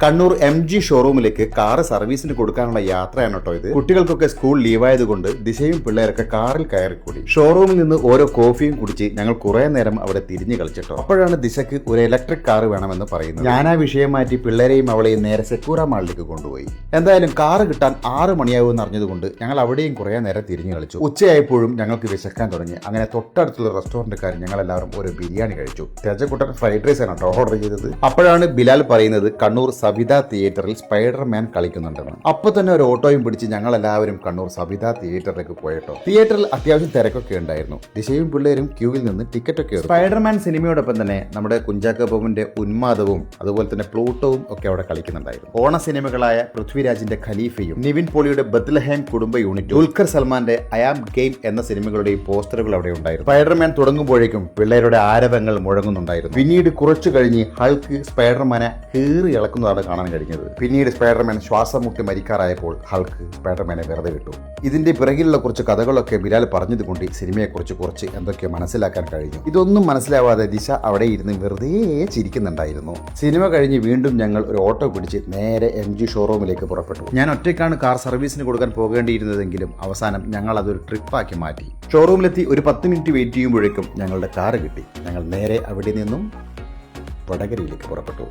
Kannur MG ഷോറൂമിലേക്ക് car സർവീസിന് കൊടുക്കാനുള്ള യാത്രയാണ് കേട്ടോ ഇത്. കുട്ടികൾക്കൊക്കെ സ്കൂൾ ലീവായതുകൊണ്ട് ദിശയും പിള്ളേരൊക്കെ കാറിൽ കയറിക്കൂടി. ഷോറൂമിൽ നിന്ന് ഓരോ കോഫിയും കുടിച്ച് ഞങ്ങൾ കുറെ നേരം അവിടെ തിരിഞ്ഞു കളിച്ചിട്ടോ. അപ്പോഴാണ് ദിശക്ക് ഒരു ഇലക്ട്രിക് കാർ വേണമെന്ന് പറയുന്നത്. ഞാൻ ആ വിഷയം മാറ്റി പിള്ളേരെയും അവളെയും നേരെ സെക്യൂറ മാളിലേക്ക് കൊണ്ടുപോയി. എന്തായാലും കാറ് കിട്ടാൻ 6 മണിയാവുമെന്ന് അറിഞ്ഞതുകൊണ്ട് ഞങ്ങൾ അവിടെയും കുറെ നേരം തിരിഞ്ഞു കളിച്ചു. ഉച്ചയായപ്പോഴും ഞങ്ങൾക്ക് വിശക്കാൻ തുടങ്ങി. അങ്ങനെ തൊട്ടടുത്തുള്ള റെസ്റ്റോറന്റുകാർ ഞങ്ങൾ എല്ലാവരും ഒരു ബിരിയാണി കഴിച്ചു. തെജക്കുട്ടൻ ഫ്രൈഡ് റൈസ് ആണ് കേട്ടോ ഓർഡർ ചെയ്തത്. അപ്പോഴാണ് ബിലാൽ പറയുന്നത് കണ്ണൂർ സവിത തിയേറ്ററിൽ സ്പൈഡർമാൻ കളിക്കുന്നുണ്ടെന്ന്. അപ്പൊ തന്നെ ഒരു ഓട്ടോയും പിടിച്ച് ഞങ്ങൾ എല്ലാവരും കണ്ണൂർ സവിത തിയേറ്ററിലേക്ക് പോയിട്ടോ. തിയേറ്ററിൽ അത്യാവശ്യം തിരക്കൊക്കെ ഉണ്ടായിരുന്നു. ദിശയും പിള്ളേരും ക്യൂവിൽ നിന്ന് ടിക്കറ്റ് ഒക്കെ എടുത്തു. സ്പൈഡർമാൻ സിനിമയോടൊപ്പം തന്നെ നമ്മുടെ കുഞ്ചാക്കോ ബോബന്റെ ഉന്മാദവും അതുപോലെ തന്നെ പ്ലൂട്ടോവും ഒക്കെ അവിടെ കളിക്കുന്നുണ്ടായിരുന്നു. ഓണ സിനിമകളായ പൃഥ്വിരാജിന്റെ ഖലീഫയും നിവിൻ പോളിയുടെ ബത്ലഹേം കുടുംബ യൂണിറ്റും ദുൽഖർ സൽമാന്റെ ഐ ആം ഗെയിം എന്ന സിനിമകളുടെയും പോസ്റ്ററുകൾ അവിടെ ഉണ്ടായിരുന്നു. സ്പൈഡർമാൻ തുടങ്ങുമ്പോഴേക്കും പിള്ളേരുടെ ആരവങ്ങൾ മുഴങ്ങുന്നുണ്ടായിരുന്നു. പിന്നീട് കുറച്ചു കഴിഞ്ഞ് ഹൾക്ക് സ്പൈഡർമാനെ കീറി ഇളക്കുന്നതാണ് കാണാൻ കഴിഞ്ഞത്. പിന്നീട് സ്പൈഡർമാൻ ശ്വാസം മുട്ടി മരിക്കാറായപ്പോൾ ഹൾക്ക് സ്പൈഡർമാനെ വെറുതെ വിട്ടു. ഇതിന്റെ പിറകിലുള്ള കുറച്ച് കഥകളൊക്കെ ബിലാൽ പറഞ്ഞതുകൊണ്ട് സിനിമയെക്കുറിച്ച് കുറച്ച് എന്തൊക്കെയോ മനസ്സിലാക്കാൻ കഴിഞ്ഞു. ഇതൊന്നും മനസ്സിലാവാതെ ദിശ അവിടെ ഇരുന്ന് വെറുതെ ചിരിക്കുന്നുണ്ടായിരുന്നു. സിനിമ കഴിഞ്ഞ് വീണ്ടും ഞങ്ങൾ ഒരു ഓട്ടോ പിടിച്ച് നേരെ MG ഷോറൂമിലേക്ക് പുറപ്പെട്ടു. ഞാൻ ഒറ്റയ്ക്കാണ് കാർ സർവീസിന് കൊടുക്കാൻ പോകേണ്ടിയിരുന്നതെങ്കിലും അവസാനം ഞങ്ങൾ അതൊരു ട്രിപ്പാക്കി മാറ്റി. ഷോറൂമിലെത്തി ഒരു 10 മിനിറ്റ് വെയിറ്റ് ചെയ്യുമ്പോഴേക്കും ഞങ്ങളുടെ കാറ് കിട്ടി. ഞങ്ങൾ നേരെ അവിടെ നിന്നും വടകരയിലേക്ക് പുറപ്പെട്ടു.